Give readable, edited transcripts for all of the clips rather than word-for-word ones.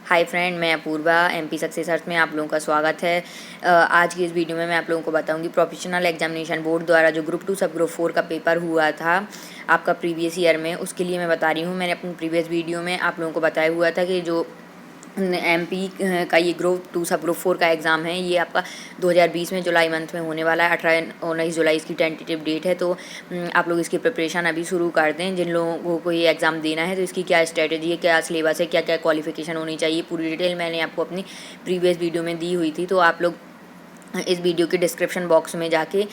Hi friend, मैं Apoorva MP success search में आप लोगों का स्वागत है। आज की इस वीडियो में मैं आप लोगों को बताऊंगी प्रोफेशनल एग्जामिनेशन बोर्ड द्वारा जो ग्रुप 2 सब ग्रुप 4 का पेपर हुआ था आपका प्रीवियस ईयर में, उसके लिए मैं बता रही हूँ। मैंने अपनी प्रीवियस वीडियो में आप लोगों को बताया हुआ था कि जो एमपी का ये ग्रुप 2 सब ग्रुप 4 का एग्ज़ाम है, ये आपका 2020 में जुलाई मंथ में होने वाला है। 18-19 जुलाई इसकी टेंटेटिव डेट है। तो आप लोग इसकी प्रिपरेशन अभी शुरू कर दें। जिन लोगों को ये एग्ज़ाम देना है तो इसकी क्या स्ट्रेटजी है, क्या सिलेबस है, क्या क्या क्वालिफिकेशन होनी चाहिए, पूरी डिटेल मैंने आपको अपनी प्रीवियस वीडियो में दी हुई थी। तो आप लोग इस वीडियो के डिस्क्रिप्शन बॉक्स में जाके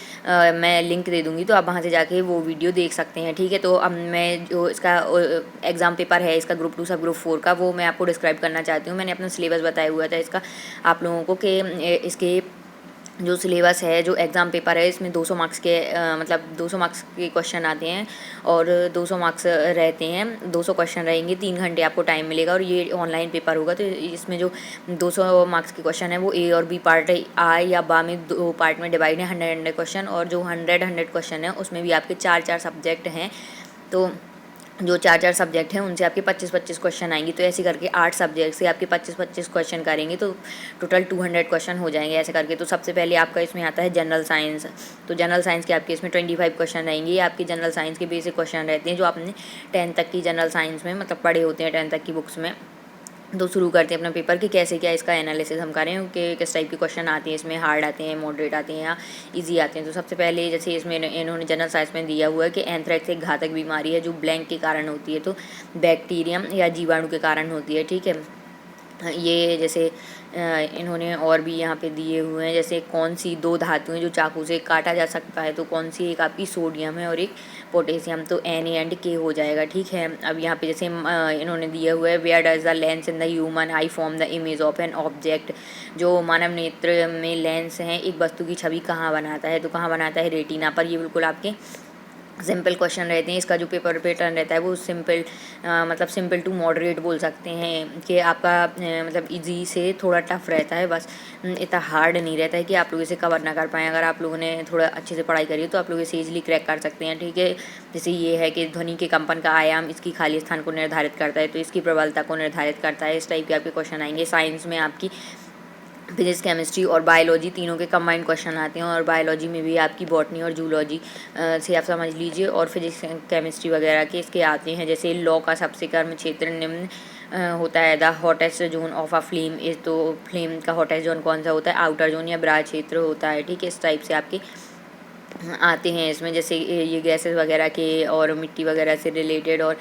मैं लिंक दे दूँगी, तो आप वहाँ से जाके वो वीडियो देख सकते हैं। ठीक है, तो अब मैं जो इसका एग्ज़ाम पेपर है इसका ग्रुप 2 सब ग्रुप 4 का, वो मैं आपको डिस्क्राइब करना चाहती हूँ। मैंने अपना सिलेबस बताया हुआ था इसका आप लोगों को कि इसके जो सिलेबस है, जो एग्ज़ाम पेपर है, इसमें 200 मार्क्स के मतलब 200 मार्क्स के क्वेश्चन आते हैं और 200 मार्क्स रहते हैं। 200 क्वेश्चन रहेंगे, 3 घंटे आपको टाइम मिलेगा और ये ऑनलाइन पेपर होगा। तो इसमें जो 200 मार्क्स के क्वेश्चन है वो ए और बी पार्ट, आ या बा में 2 पार्ट में डिवाइड है। 100 क्वेश्चन, और जो 100 क्वेश्चन है उसमें भी आपके 4 सब्जेक्ट हैं। तो जो 4 सब्जेक्ट हैं उनसे आपके 25 क्वेश्चन आएंगे। तो ऐसे करके 8 सब्जेक्ट से आपके 25 क्वेश्चन करेंगे तो टोटल 200 क्वेश्चन हो जाएंगे ऐसे करके। तो सबसे पहले आपका इसमें आता है जनरल साइंस। तो जनरल साइंस के आपके इसमें 25 क्वेश्चन रहेंगे। ये आपके जनरल साइंस के बेसिक क्वेश्चन रहते हैं जो आपने 10th तक की जनरल साइंस में मतलब पढ़े होते हैं, 10th तक की बुक्स में। तो शुरू करते हैं अपना पेपर कि कैसे क्या इसका एनालिसिस हम करें कि किस टाइप के क्वेश्चन आते हैं इसमें, हार्ड आते हैं, मॉडरेट आते हैं या इजी आते हैं। तो सबसे पहले जैसे इसमें इन्होंने जनरल साइंस में दिया हुआ है कि एंथ्रेक्स एक घातक बीमारी है जो ब्लैंक के कारण होती है, तो बैक्टीरियम या जीवाणु के कारण होती है। ठीक है, ये जैसे इन्होंने और भी यहाँ पे दिए हुए हैं, जैसे कौन सी 2 धातुएं जो चाकू से काटा जा सकता है, तो कौन सी, एक आपकी सोडियम है और एक पोटेशियम, तो Na&K हो जाएगा। ठीक है, अब यहाँ पे जैसे इन्होंने दिया हुआ है where does the lens in the human eye form the image of an object. जो मानव नेत्र में लेंस है एक वस्तु की छवि कहाँ बनाता है, तो कहाँ बनाता है, रेटिना पर। ये बिल्कुल आपके सिंपल क्वेश्चन रहते हैं। इसका जो पेपर पैटर्न रहता है वो सिंपल मतलब सिंपल टू मॉडरेट बोल सकते हैं कि आपका मतलब इजी से थोड़ा टफ रहता है, बस इतना हार्ड नहीं रहता है कि आप लोग इसे कवर ना कर पाएँ। अगर आप लोगों ने थोड़ा अच्छे से पढ़ाई करी तो आप लोग इसे ईजिली क्रैक कर सकते हैं। ठीक है, जैसे ये है कि ध्वनि के कंपन का आयाम इसकी खाली स्थान को निर्धारित करता है, तो इसकी प्रबलता को निर्धारित करता है। इस टाइप के आपके क्वेश्चन आएंगे। साइंस में आपकी फिजिक्स, केमिस्ट्री और बायोलॉजी तीनों के कंबाइंड क्वेश्चन आते हैं, और बायोलॉजी में भी आपकी बॉटनी और जूलॉजी से आप समझ लीजिए, और फिजिक्स केमिस्ट्री वगैरह के इसके आते हैं। जैसे लॉ का सबसे कर्म क्षेत्र निम्न होता है। The hottest zone of a flame is, तो फ्लेम का हॉटेस्ट जोन कौन सा होता है, आउटर जोन या ब्राज क्षेत्र होता है। ठीक है, इस टाइप से आपके आते हैं इसमें, जैसे ये गैसेस वगैरह के और मिट्टी वगैरह से रिलेटेड और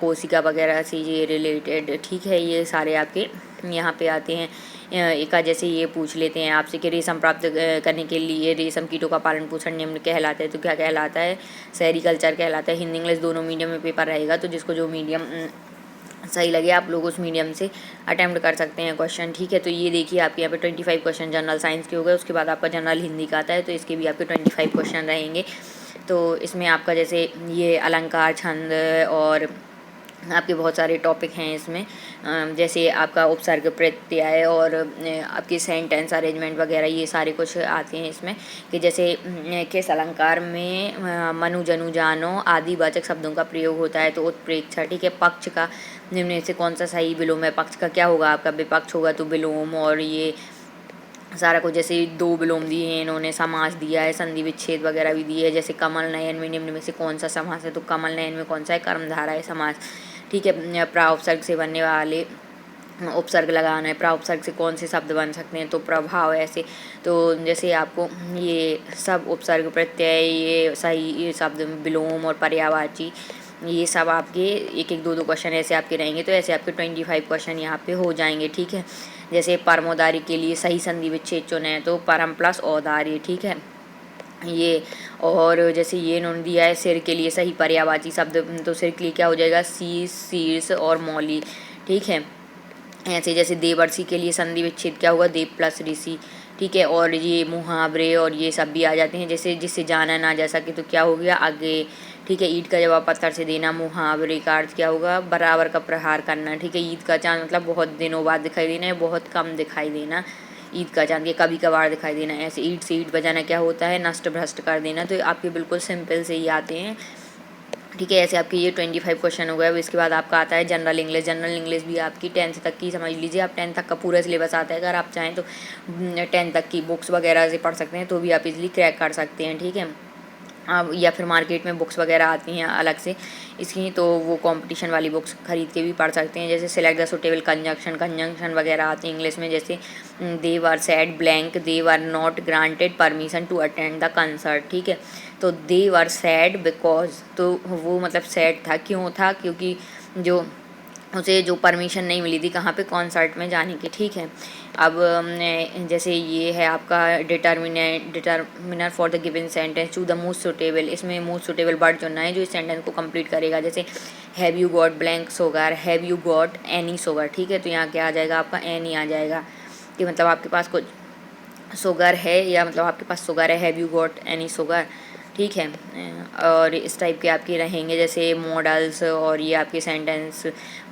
कोशिका वगैरह से ये रिलेटेड। ठीक है, ये सारे आपके यहाँ पे आते हैं। एक जैसे ये पूछ लेते हैं आपसे कि रेशम प्राप्त करने के लिए रेशम कीटों का पालन पोषण निम्न कहलाता है, तो क्या कहलाता है, सेरिकल्चर कहलाता है। हिंदी इंग्लिश दोनों मीडियम में पेपर रहेगा, तो जिसको जो मीडियम सही लगे आप लोग उस मीडियम से अटैम्प्ट कर सकते हैं क्वेश्चन। ठीक है, तो ये देखिए आपके यहाँ पे 25 क्वेश्चन जनरल साइंस के हो गए। उसके बाद आपका जनरल हिंदी का आता है, तो इसके भी आपके 25 क्वेश्चन रहेंगे। तो इसमें आपका जैसे ये अलंकार, छंद और आपके बहुत सारे टॉपिक हैं इसमें, जैसे आपका उपसर्ग, प्रत्यय और आपके सेंटेंस अरेंजमेंट वगैरह, ये सारे कुछ आते हैं इसमें। कि जैसे किस अलंकार में मनु जनु जानो आदि वाचक शब्दों का प्रयोग होता है, तो उत्प्रेक्षा। ठीक है, पक्ष का निम्न में से कौन सा सही विलोम है, पक्ष का क्या होगा आपका, विपक्ष होगा तो विलोम, और ये सारा कुछ जैसे 2 विलोम दिए हैं इन्होंने, समास दिया है, संधि विच्छेद वगैरह भी दिए है। जैसे कमल नयन में निम्न में से कौन सा समास है, तो कमल नयन में कौन सा है, कर्मधारय है समास। ठीक है, प्राउपसर्ग से बनने वाले उपसर्ग लगाना है, प्राउपसर्ग से कौन से शब्द बन सकते हैं, तो प्रभाव। ऐसे तो जैसे आपको ये सब उपसर्ग, प्रत्यय, ये सही, ये शब्द, विलोम और पर्यायवाची, ये सब आपके एक एक 2 क्वेश्चन ऐसे आपके रहेंगे। तो ऐसे आपके 25 क्वेश्चन यहाँ पे हो जाएंगे। ठीक है, जैसे परमोदारी के लिए सही संधि विच्छेद चुने, तो परम प्लस औदार्य। ठीक है, ये और जैसे ये इन्होंने दिया है सिर के लिए सही पर्यायवाची शब्द, तो सिर के लिए क्या हो जाएगा, शीश, शीर्ष और मौली। ठीक है, ऐसे जैसे देवर्षि के लिए संधि विच्छेद क्या होगा, देव प्लस ऋषि। ठीक है, और ये मुहावरे और ये सब भी आ जाते हैं, जैसे जिससे जाना ना जा सके तो क्या हो गया, आगे। ठीक है, ईंट का जवाब पत्थर से देना, मुहावरे का अर्थ क्या होगा, बराबर का प्रहार करना। ठीक है, ईद का चांद मतलब बहुत दिनों बाद दिखाई देना है, बहुत कम दिखाई देना। ईद का चांद के कभी कभार दिखाई देना। ऐसे ईंट से ईंट बजाना क्या होता है, नष्ट भ्रष्ट कर देना। तो आपके बिल्कुल सिंपल से ही आते हैं। ठीक है। ऐसे आपके ये 25 क्वेश्चन हो गए। अब इसके बाद आपका आता है जनरल इंग्लिश। जनरल इंग्लिश भी आपकी 10th तक की समझ लीजिए आप, 10th तक का पूरा सिलेबस आता है। अगर आप चाहें तो 10th तक की बुक्स वगैरह से पढ़ सकते हैं, तो भी आप इजीली क्रैक कर सकते हैं। ठीक है। अब या फिर मार्केट में बुक्स वगैरह आती हैं अलग से इसकी, तो वो कंपटीशन वाली बुक्स खरीद के भी पढ़ सकते हैं। जैसे सिलेक्ट द सुटेबल कंजंक्शन वगैरह आती हैं इंग्लिश में, जैसे they were sad blank, they were not granted permission to attend the concert. ठीक है। तो दे वर सैड बिकॉज, तो वो मतलब सैड था, क्यों था, क्योंकि जो उसे जो परमिशन नहीं मिली थी कहाँ पे, कॉन्सर्ट में जाने की। ठीक है। अब जैसे ये है आपका determiner for the given sentence, choose the most suitable. इसमें मोस्ट सुटेबल वर्ड चुनना है जो इस सेंटेंस को कंप्लीट करेगा। जैसे have you got blank sugar, have you got any sugar. ठीक है। तो यहाँ क्या आ जाएगा आपका, एनी आ जाएगा, कि मतलब आपके पास कुछ सोगर है, या मतलब आपके पास सोगर है, have you got any sugar. ठीक है। और इस टाइप के आपके रहेंगे जैसे मॉडल्स, और ये आपके सेंटेंस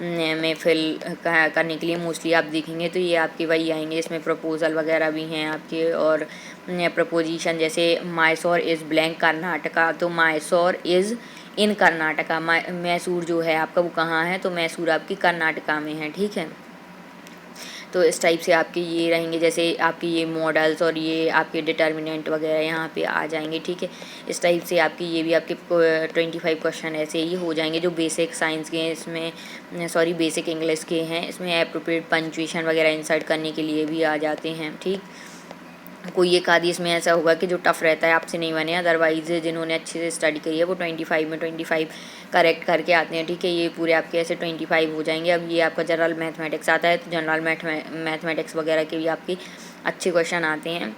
में फिल करने के लिए मोस्टली आप देखेंगे तो ये आपके वही आएंगे। इसमें प्रपोजल वगैरह भी हैं आपके, और प्रपोजिशन जैसे मैसूर इज़ ब्लैंक कर्नाटका, तो मैसूर इज़ इन कर्नाटका। मैसूर जो है आपका वो कहाँ है, तो मैसूर आपकी कर्नाटका में है। ठीक है। तो इस टाइप से आपके ये रहेंगे, जैसे आपके ये मॉडल्स और ये आपके डिटर्मिनेंट वगैरह यहाँ पे आ जाएंगे। ठीक है। इस टाइप से आपके ये भी आपके 25 क्वेश्चन ऐसे ही हो जाएंगे जो बेसिक साइंस के हैं, इसमें सॉरी बेसिक इंग्लिश के हैं। इसमें एप्रोप्रिएट पंक्चुएशन वगैरह इंसर्ट करने के लिए भी आ जाते हैं। ठीक। कोई एक आदि इसमें ऐसा होगा कि जो टफ रहता है आपसे नहीं बने, अदरवाइज जिन्होंने अच्छे से स्टडी करी है वो 25 में 25 करेक्ट करके आते हैं। ठीक है। ये पूरे आपके ऐसे 25 हो जाएंगे। अब ये आपका जनरल मैथमेटिक्स आता है, तो जनरल मैथमेटिक्स वगैरह के भी आपके अच्छे क्वेश्चन आते हैं।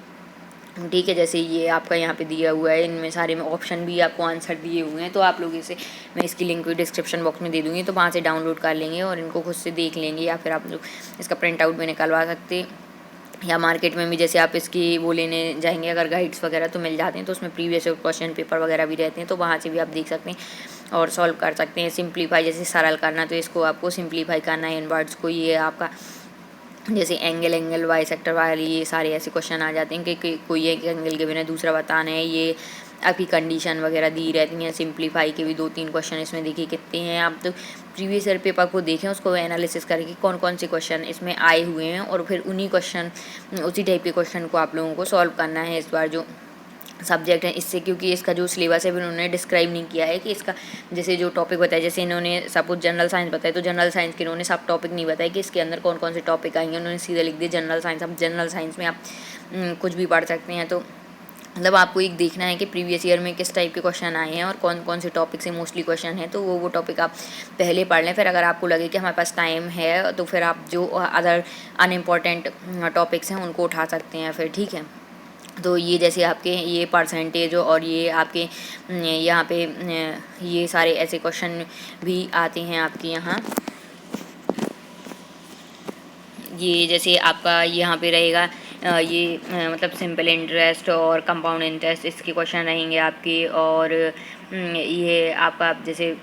ठीक है। जैसे ये आपका यहाँ पे दिया हुआ है, इनमें सारे में ऑप्शन भी आपको आंसर दिए हुए हैं, तो आप लोग इसे, मैं इसकी लिंक भी डिस्क्रिप्शन बॉक्स में दे दूँगी, तो वहाँ से डाउनलोड कर लेंगे और इनको खुद से देख लेंगे, या फिर आप लोग इसका प्रिंट आउट भी निकलवा सकते, या मार्केट में भी जैसे आप इसकी वो लेने जाएंगे अगर गाइड्स वगैरह तो मिल जाते हैं, तो उसमें प्रीवियस क्वेश्चन पेपर वगैरह भी रहते हैं, तो वहाँ से भी आप देख सकते हैं और सॉल्व कर सकते हैं। सिंप्लीफाई जैसे सरल करना, तो इसको आपको सिंप्लीफाई करना है इन वर्ड्स को। ये आपका जैसे एंगल वाई सेक्टर वाली, ये सारे ऐसे क्वेश्चन आ जाते हैं कि कोई एक एंगल के बिना दूसरा बताना है। ये आपकी कंडीशन वगैरह दी रहती हैं। सिंप्लीफाई के भी 2-3 क्वेश्चन इसमें देखिए कितने हैं। आप तो प्रीवियस ईयर पेपर को देखें, उसको एनालिसिस करें कि कौन कौन से क्वेश्चन इसमें आए हुए हैं, और फिर उन्हीं क्वेश्चन, उसी टाइप के क्वेश्चन को आप लोगों को सॉल्व करना है इस बार जो सब्जेक्ट है इससे, क्योंकि इसका जो सिलेबस है उन्होंने डिस्क्राइब नहीं किया है कि इसका जैसे जो टॉपिक बताया, जैसे इन्होंने सपोज जनरल साइंस बताया, तो जनरल साइंस के इन्होंने सब टॉपिक नहीं बताया कि इसके अंदर कौन कौन से टॉपिक आएंगे, उन्होंने सीधा लिख दिया जनरल साइंस। अब जनरल साइंस में आप कुछ भी पढ़ सकते हैं, तो मतलब आपको एक देखना है कि प्रीवियस ईयर में किस टाइप के क्वेश्चन आए हैं और कौन कौन से टॉपिक से मोस्टली क्वेश्चन है, तो वो टॉपिक आप पहले पढ़ लें। फिर अगर आपको लगे कि हमारे पास टाइम है, तो फिर आप जो अदर अनइम्पॉर्टेंट टॉपिक्स हैं उनको उठा सकते हैं फिर। ठीक है। तो ये जैसे आपके ये परसेंटेज और ये आपके यहाँ पे ये सारे ऐसे क्वेश्चन भी आते हैं आपके यहाँ। ये जैसे आपका यहाँ पे रहेगा ये मतलब सिंपल इंटरेस्ट और कंपाउंड इंटरेस्ट, इसके क्वेश्चन रहेंगे आपके। और ये आपका जैसे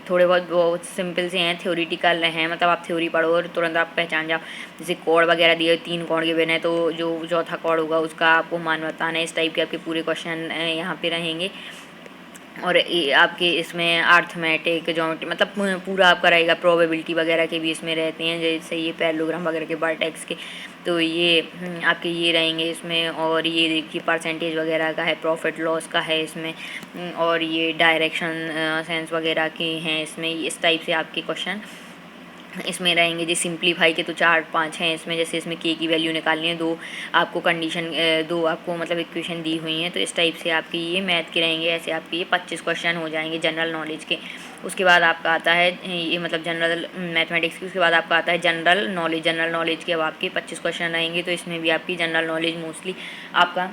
थोड़े बहुत सिंपल से हैं, थ्योरिटिकल हैं, मतलब आप थ्योरी पढ़ो और तुरंत आप पहचान जाओ। जैसे कोड वगैरह दिए, 3 कोड के बिना, तो जो चौथा कोड होगा उसका आपको मान बताना है। इस टाइप के आपके पूरे क्वेश्चन यहाँ पे रहेंगे। और आपके इसमें अर्थमेटिक ज्योमेट्री, मतलब पूरा आपका रहेगा। प्रोबेबिलिटी वगैरह के भी इसमें रहते हैं, जैसे ये पैरेललोग्राम वगैरह के वर्टेक्स के, तो ये आपके ये रहेंगे इसमें। और ये देखिए परसेंटेज वगैरह का है, प्रॉफिट लॉस का है इसमें, और ये डायरेक्शन सेंस वगैरह के हैं इसमें। इस टाइप से आपके क्वेश्चन इसमें रहेंगे। जी सिंप्लीफाई के तो 4-5 हैं इसमें, जैसे इसमें के की वैल्यू निकालनी है, 2 आपको कंडीशन 2 आपको मतलब इक्वेशन दी हुई हैं, तो इस टाइप से आपके ये मैथ के रहेंगे। ऐसे आपके ये 25 क्वेश्चन हो जाएंगे जनरल नॉलेज के। उसके बाद आपका आता है ये मतलब जनरल मैथमेटिक्स की, उसके बाद आपका आता है जनरल नॉलेज के अब आपके 25 क्वेश्चन रहेंगे। तो इसमें भी आपकी जनरल नॉलेज मोस्टली आपका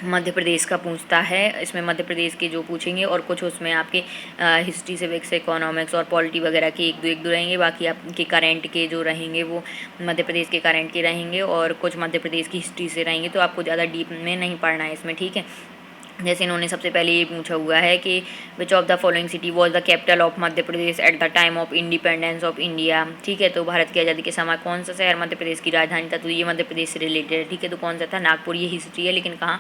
मध्य प्रदेश का पूछता है। इसमें मध्य प्रदेश के जो पूछेंगे, और कुछ उसमें आपके हिस्ट्री सिविक्स इकोनॉमिक्स और पॉलिटी वगैरह के एक दो रहेंगे। बाकी आपके करंट के जो रहेंगे वो मध्य प्रदेश के करंट के रहेंगे, और कुछ मध्य प्रदेश की हिस्ट्री से रहेंगे। तो आपको ज़्यादा डीप में नहीं पढ़ना है इसमें। ठीक है। जैसे इन्होंने सबसे पहले ये पूछा हुआ है कि which of the following city was the capital of Madhya Pradesh at the time of independence of India. ठीक है। तो भारत की आज़ादी के समय कौन सा शहर मध्य प्रदेश की राजधानी था, तो ये मध्य प्रदेश से रिलेटेड है। ठीक है। तो कौन सा था, नागपुर। ये हिस्ट्री है, लेकिन कहाँ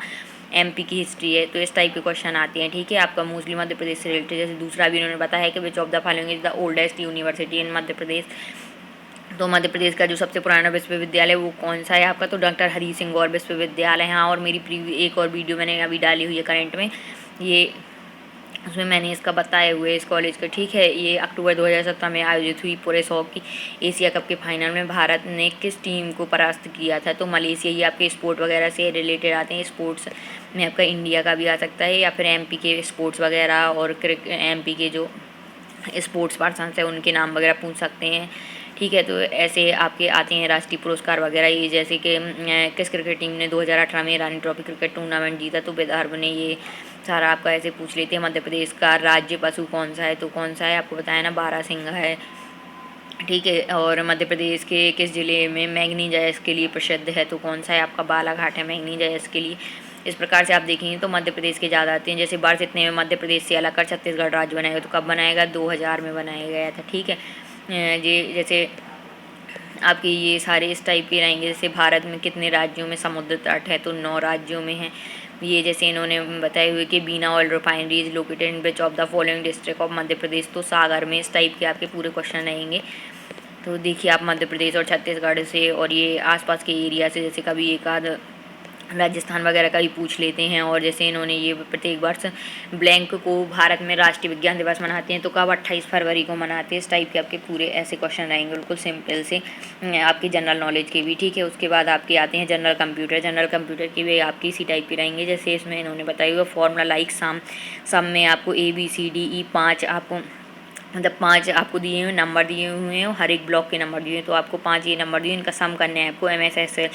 एमपी की हिस्ट्री है, तो इस टाइप के क्वेश्चन आते हैं। ठीक है, आपका मोस्टली मध्य प्रदेश से रिलेटेड। जैसे दूसरा भी उन्होंने बताया है कि which of the following is the oldest university in Madhya Pradesh. तो मध्य प्रदेश का जो सबसे पुराना विश्वविद्यालय वो कौन सा है आपका, तो डॉक्टर हरी सिंह गौर विश्वविद्यालय। हाँ, और मेरी एक और वीडियो मैंने अभी डाली हुई है करंट में, ये उसमें मैंने इसका बताए हुए इस कॉलेज का। ठीक है, ये अक्टूबर 2017 में आयोजित हुई पुरुष हॉकी एशिया कप के फाइनल में भारत ने किस टीम को परास्त किया था, तो मलेशिया। ये आपके स्पोर्ट वगैरह से रिलेटेड आते हैं। स्पोर्ट्स में आपका इंडिया का भी आ सकता है, या फिर एमपी के स्पोर्ट्स वगैरह और एमपी के जो स्पोर्ट्स पर्सन है उनके नाम वगैरह पूछ सकते हैं। ठीक है, तो ऐसे आपके आते हैं राष्ट्रीय पुरस्कार वगैरह। ये जैसे कि किस क्रिकेट टीम ने 2018 में ईरानी ट्रॉफी क्रिकेट टूर्नामेंट जीता, तो विदर्भ ने। ये सारा आपका ऐसे पूछ लेते हैं। मध्य प्रदेश का राज्य पशु कौन सा है, तो कौन सा है आपको बताया ना, बारहसिंगा है। ठीक है, और मध्य प्रदेश के किस जिले में मैंगनी जायस के लिए प्रसिद्ध है, तो कौन सा है आपका, बालाघाट है मैंगनी जायस के लिए। इस प्रकार से आप देखेंगे तो मध्य प्रदेश के ज़्यादा आते हैं। जैसे वर्ष इतने में मध्य प्रदेश से अलग कर छत्तीसगढ़ राज्य बनाएगा, तो कब बनाएगा, 2000 में बनाया गया था। ठीक है, ये जैसे आपके ये सारे इस टाइप के रहेंगे। जैसे भारत में कितने राज्यों में समुद्र तट है, तो 9 राज्यों में है। ये जैसे इन्होंने बताए हुए कि Bina oil refinery is located in which of the following district of Madhya Pradesh, तो सागर में। इस टाइप के आपके पूरे क्वेश्चन रहेंगे। तो देखिए आप मध्य प्रदेश और छत्तीसगढ़ से और ये आसपास के एरिया से, जैसे कभी एक आध राजस्थान वगैरह का भी पूछ लेते हैं। और जैसे इन्होंने ये प्रत्येक वर्ष ब्लैंक को भारत में राष्ट्रीय विज्ञान दिवस मनाते हैं, तो कब 28 फरवरी को मनाते हैं। इस टाइप के आपके पूरे ऐसे क्वेश्चन रहेंगे, बिल्कुल सिंपल से आपकी जनरल नॉलेज के भी। ठीक है, उसके बाद आपके आते हैं जनरल कंप्यूटर। जनरल कंप्यूटर के भी आपकी इसी टाइप के रहेंगे। जैसे इसमें इन्होंने बताया हुआ फॉर्मूला लाइक सम में आपको ABCDE 5 आपको मतलब 5 आपको दिए हुए नंबर दिए हुए हैं, हर एक ब्लॉक के नंबर दिए हुए हैं, तो आपको 5 ये नंबर दिए, इनका सम करना है आपको MS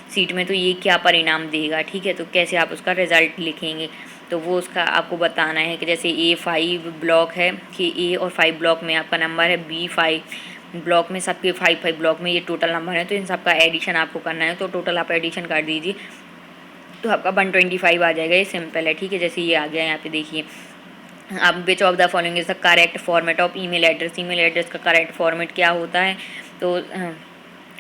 सीट में, तो ये क्या परिणाम देगा। ठीक है, तो कैसे आप उसका रिजल्ट लिखेंगे, तो वो उसका आपको बताना है कि जैसे A5 ब्लॉक है कि A और 5 ब्लॉक में आपका नंबर है, B5 ब्लॉक में सबके 5 ब्लॉक में ये टोटल नंबर है, तो इन सबका एडिशन आपको करना है। तो टोटल आप एडिशन कर दीजिए, तो आपका 125 आ जाएगा। ये सिंपल है। ठीक है, जैसे ये आ गया यहाँ पे देखिए आप, विच of the following is the correct format of email address. Email address का करेक्ट फॉर्मेट क्या होता है, तो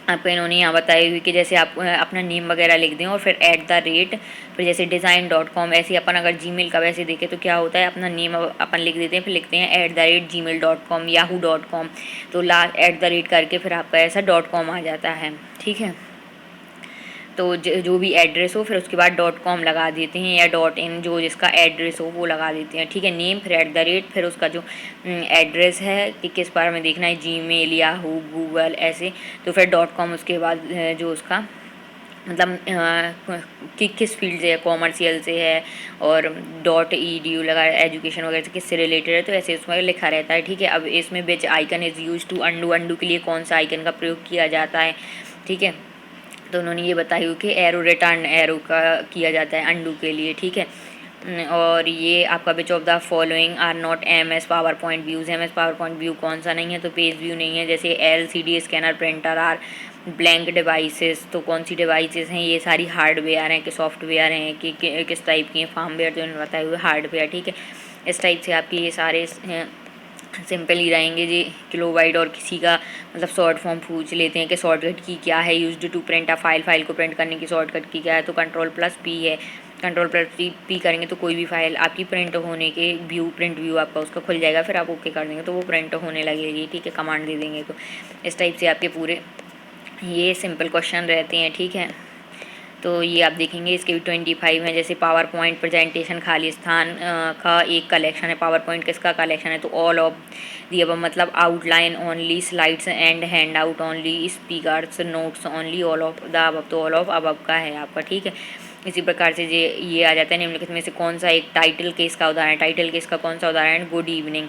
आपको इन्होंने यहाँ बताई हुई कि जैसे आप अपना नेम वगैरह लिख दें और फिर @ फिर जैसे design.com, ऐसे अपन अगर जीमेल का वैसे देखें तो क्या होता है, अपना नेम अपन लिख देते हैं, फिर लिखते हैं @gmail.com yahoo.com, तो लास्ट @ करके फिर आपका ऐसा .com आ जाता है। ठीक है, तो जो भी एड्रेस हो फिर उसके बाद .com लगा देते हैं, या .in जो जिसका एड्रेस हो वो लगा देते हैं। ठीक है, नेम फिर @ फिर उसका जो एड्रेस है कि किस बारे में देखना है, जीमेल याहू गूगल ऐसे, तो फिर .com उसके बाद जो उसका मतलब कि किस फील्ड से है, कॉमर्शियल से है, और .edu लगा एजुकेशन वगैरह से किससे रिलेटेड है, तो ऐसे उसमें लिखा रहता है। ठीक है, अब इसमें which icon is use to undo के लिए कौन सा आइकन का प्रयोग किया जाता है। ठीक है, तो उन्होंने ये बताई हुई कि एरो रिटर्न एरो का किया जाता है अंडू के लिए। ठीक है, और ये आपका which of the following are not MS PowerPoint views. MS PowerPoint view कौन सा नहीं है, तो पेज व्यू नहीं है। जैसे LCD scanner printer are blank devices, तो कौन सी डिवाइसेस हैं, ये सारी हार्डवेयर हैं कि सॉफ्टवेयर हैं कि किस टाइप की हैं, फार्मवेयर जो उन्होंने बताए हुए हार्डवेयर। ठीक है, इस टाइप से आपकी ये सारे सिंपल ही रहेंगे जी। किलोबाइट और किसी का मतलब शॉर्ट फॉर्म पूछ लेते हैं कि शॉर्टकट की क्या है, used to print a file को प्रिंट करने की शॉर्टकट की क्या है, तो Ctrl+P है। Ctrl+P करेंगे तो कोई भी फाइल आपकी प्रिंट होने के प्रिंट व्यू आपका उसका खुल जाएगा, फिर आप ओके कर देंगे तो वो प्रिंट होने लगेगी। ठीक है, कमांड दे देंगे तो इस टाइप से आपके पूरे ये सिंपल क्वेश्चन रहते हैं। ठीक है, तो ये आप देखेंगे इसके भी 25 हैं। जैसे पावर पॉइंट प्रेजेंटेशन खाली स्थान का एक कलेक्शन है। पावर पॉइंट किसका कलेक्शन है, तो ऑल ऑफ दी अब मतलब outline only, slides and hand out only, speakers notes only, all of the above, तो ऑल ऑफ अबव का है आपका। ठीक है, इसी प्रकार से ये आ जाता है निम्नलिखित में से कौन सा एक टाइटल केस का उदाहरण। टाइटल केस का कौन सा उदाहरण, गुड इवनिंग।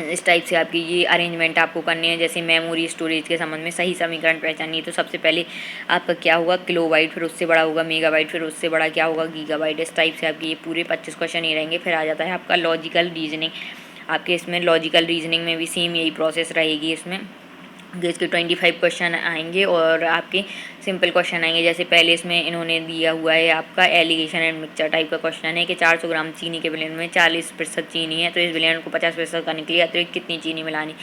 इस टाइप से आपकी ये अरेंजमेंट आपको करनी है। जैसे मेमोरी स्टोरेज के संबंध में सही समीकरण पहचानिए, तो सबसे पहले आपका क्या होगा, किलोबाइट, फिर उससे बड़ा होगा मेगाबाइट, फिर उससे बड़ा क्या होगा, गीगाबाइट। इस टाइप से आपके ये पूरे 25 क्वेश्चन ही रहेंगे। फिर आ जाता है आपका लॉजिकल रीजनिंग। आपके इसमें लॉजिकल रीजनिंग में भी सेम यही प्रोसेस रहेगी। इसमें इसके 25 क्वेश्चन आएंगे और आपके सिंपल क्वेश्चन आएंगे। जैसे पहले इसमें इन्होंने दिया हुआ है आपका एलिगेशन एंड मिक्सचर टाइप का क्वेश्चन है कि 400 ग्राम चीनी के विलयन में 40% चीनी है, तो इस विलयन को 50% करने के लिए अतिरिक्त कितनी चीनी मिलानी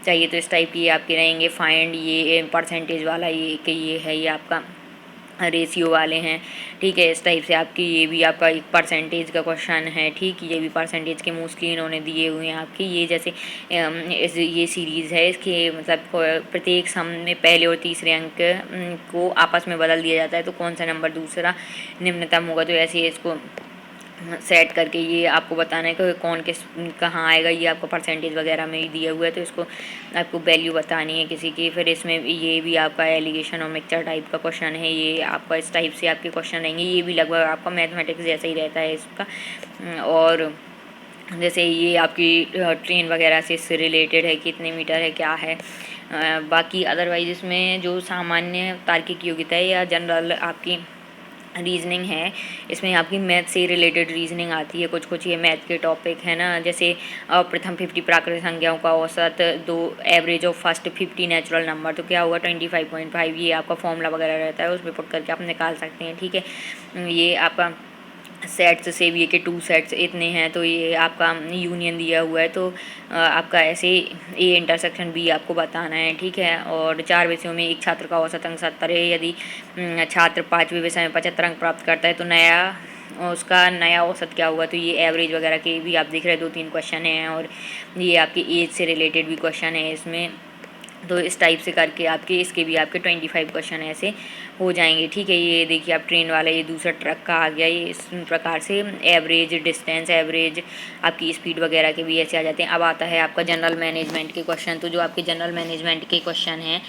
चाहिए। तो इस टाइप की आपके रहेंगे। फाइंड ये परसेंटेज वाला ये कि ये है ये आपका रेशियो वाले हैं, ठीक है। इस टाइप से आपकी ये भी आपका एक परसेंटेज का क्वेश्चन है, ठीक। ये भी परसेंटेज के मोस्टली इन्होंने दिए हुए हैं आपके। ये जैसे ये सीरीज़ है, इसके मतलब प्रत्येक सम में पहले और तीसरे अंक को आपस में बदल दिया जाता है, तो कौन सा नंबर दूसरा निम्नतम होगा, तो ऐसे इसको सेट करके ये आपको बताना है कि कौन किस कहाँ आएगा। ये आपको परसेंटेज वगैरह में ही दिया हुआ है, तो इसको आपको वैल्यू बतानी है किसी की। फिर इसमें ये भी आपका एलिगेशन और मिक्सचर टाइप का क्वेश्चन है, ये आपका इस टाइप से आपके क्वेश्चन रहेंगे। ये भी लगभग आपका मैथमेटिक्स जैसा ही रहता है इसका। और जैसे ये आपकी ट्रेन वगैरह से इससे रिलेटेड है, कितने मीटर है, क्या है। बाकी अदरवाइज इसमें जो सामान्य तार्किक योग्यता है या जनरल आपकी रीजनिंग है, इसमें आपकी मैथ से रिलेटेड रीजनिंग आती है। कुछ ये मैथ के टॉपिक है ना, जैसे प्रथम 50 प्राकृतिक संख्याओं का औसत, 2 average of first 50 natural number, तो क्या होगा 25.5। ये आपका फॉर्मूला वगैरह रहता है, उसमें पुट करके आप निकाल सकते हैं, ठीक है। ये आपका सेट्स से भी है कि 2 सेट्स इतने हैं, तो ये आपका यूनियन दिया हुआ है, तो आपका ऐसे ए इंटरसेक्शन बी आपको बताना है, ठीक है। और 4 विषयों में एक छात्र का औसत अंक 70 है। यदि छात्र 5वें विषय में 75 अंक प्राप्त करता है तो उसका नया औसत क्या हुआ। तो ये एवरेज वगैरह के भी आप देख रहे हैं, 2-3 क्वेश्चन हैं, और ये आपकी एज से रिलेटेड भी क्वेश्चन है इसमें। तो इस टाइप से करके आपके इसके भी आपके 25 क्वेश्चन ऐसे हो जाएंगे, ठीक है। ये देखिए आप ट्रेन वाला ये दूसरा ट्रक का आ गया, ये इस प्रकार से एवरेज डिस्टेंस, एवरेज आपकी स्पीड वगैरह के भी ऐसे आ जाते हैं। अब आता है आपका जनरल मैनेजमेंट के क्वेश्चन। तो जो आपके जनरल मैनेजमेंट के क्वेश्चन हैं,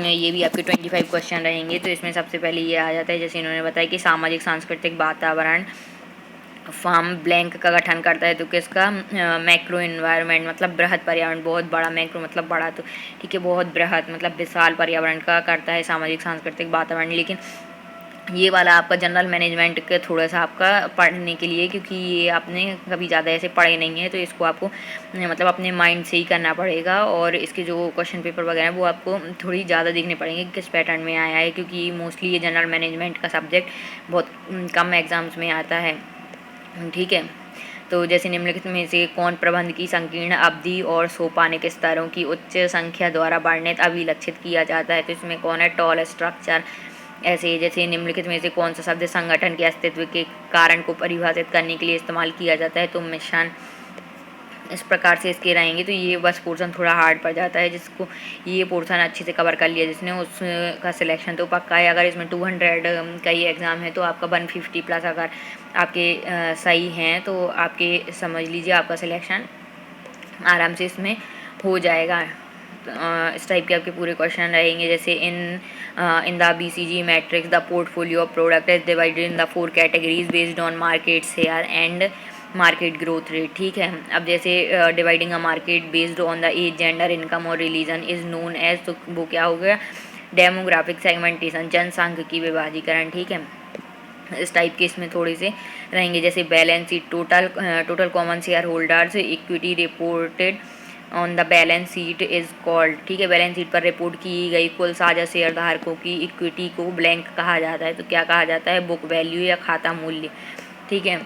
ये भी आपके 25 क्वेश्चन रहेंगे। तो इसमें सबसे पहले ये आ जाता है, जैसे इन्होंने बताया कि सामाजिक सांस्कृतिक वातावरण फॉर्म ब्लैंक का गठन करता है, तो किसका, मैक्रो इन्वायरमेंट मतलब बृहद पर्यावरण, बहुत बड़ा, मैक्रो मतलब बड़ा, तो ठीक है, बहुत बृहद मतलब विशाल पर्यावरण का करता है सामाजिक सांस्कृतिक वातावरण। लेकिन ये वाला आपका जनरल मैनेजमेंट का थोड़ा सा आपका पढ़ने के लिए, क्योंकि ये आपने कभी ज़्यादा ऐसे पढ़े नहीं है, तो इसको आपको मतलब अपने माइंड से ही करना पड़ेगा। और इसके जो क्वेश्चन पेपर वगैरह वो आपको थोड़ी ज़्यादा देखने पड़ेंगे किस पैटर्न में आया है, क्योंकि मोस्टली ये जनरल मैनेजमेंट का सब्जेक्ट बहुत कम एग्ज़ाम्स में आता है, ठीक है। तो जैसे निम्नलिखित में से कौन प्रबंध की संकीर्ण अवधि और सोपानिक स्तरों की उच्च संख्या द्वारा वर्णित अभिलक्षित किया जाता है, तो इसमें कौन है, टॉल स्ट्रक्चर। ऐसे जैसे निम्नलिखित में से कौन सा शब्द संगठन के अस्तित्व के कारण को परिभाषित करने के लिए इस्तेमाल किया जाता है, तो मिशन। इस प्रकार से इसके रहेंगे। तो ये बस पोर्शन थोड़ा हार्ड पड़ जाता है, जिसको ये पोर्शन अच्छे से कवर कर लिया जिसने, उसका सिलेक्शन तो पक्का है। अगर इसमें 200 का ये एग्ज़ाम है, तो आपका 150 प्लस अगर आपके सही हैं, तो आपके समझ लीजिए आपका सिलेक्शन आराम से इसमें हो जाएगा। इस टाइप के आपके पूरे क्वेश्चन रहेंगे। जैसे in the BCG matrix the portfolio of product is divided in the 4 categories based on market share and market growth rate, ठीक है। अब जैसे dividing a market based on the age, gender, income और religion is known as, तो वो क्या हो गया, डेमोग्राफिक सेगमेंटेशन, जनसांख्यिकी विभाजीकरण, ठीक है। इस टाइप के इसमें थोड़े से रहेंगे। जैसे balance sheet, total common share holders equity reported on the balance sheet is called, ठीक है। बैलेंस शीट पर रिपोर्ट की गई कुल साझा शेयर धारकों की इक्विटी को ब्लैंक कहा जाता है, तो क्या कहा जाता है, बुक वैल्यू या खाता मूल्य, ठीक है।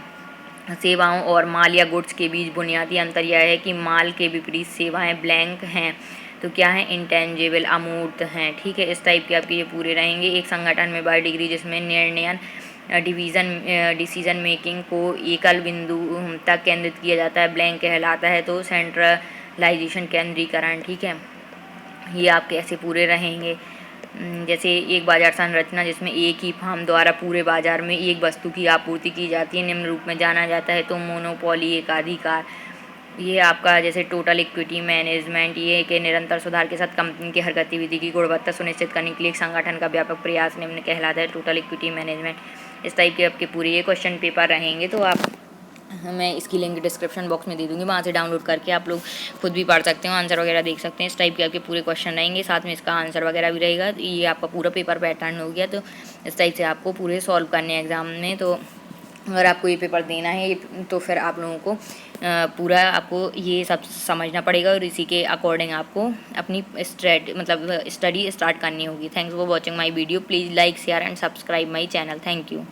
सेवाओं और माल या गुड्स के बीच बुनियादी अंतर यह है कि माल के विपरीत सेवाएं ब्लैंक हैं, तो क्या है, इंटेंजिबल, अमूर्त हैं, ठीक है। इस टाइप के आपके ये पूरे रहेंगे। एक संगठन में बाय डिग्री जिसमें निर्णयन डिसीजन मेकिंग को एकल बिंदु तक केंद्रित किया जाता है, ब्लैंक कहलाता है, तो सेंट्रलाइजेशन, केंद्रीकरण, ठीक है। ये आपके ऐसे पूरे रहेंगे। जैसे एक बाजार संरचना जिसमें एक ही फर्म द्वारा पूरे बाजार में एक वस्तु की आपूर्ति की जाती है, निम्न रूप में जाना जाता है, तो मोनोपोली, एकाधिकार। ये आपका जैसे टोटल इक्विटी मैनेजमेंट, ये के निरंतर सुधार के साथ कंपनी की हर गतिविधि की गुणवत्ता सुनिश्चित करने के लिए एक संगठन का व्यापक प्रयास निम्न कहलाता है, टोटल इक्विटी मैनेजमेंट। इस टाइप के आपके पूरे ये क्वेश्चन पेपर रहेंगे। तो आप मैं इसकी लिंक डिस्क्रिप्शन बॉक्स में दे दूँगी, वहाँ से डाउनलोड करके आप लोग खुद भी पढ़ सकते हो, आंसर वगैरह देख सकते हैं। इस टाइप के आपके पूरे क्वेश्चन रहेंगे, साथ में इसका आंसर वगैरह भी रहेगा। ये आपका पूरा पेपर पैटर्न हो गया, तो इस टाइप से आपको पूरे सॉल्व करने एग्ज़ाम में। तो अगर आपको ये पेपर देना है तो फिर आप लोगों को पूरा आपको ये सब समझना पड़ेगा, और इसी के अकॉर्डिंग आपको अपनी स्टडी स्टार्ट करनी होगी। Thanks for watching my video, please like, share and subscribe my channel. Thank you.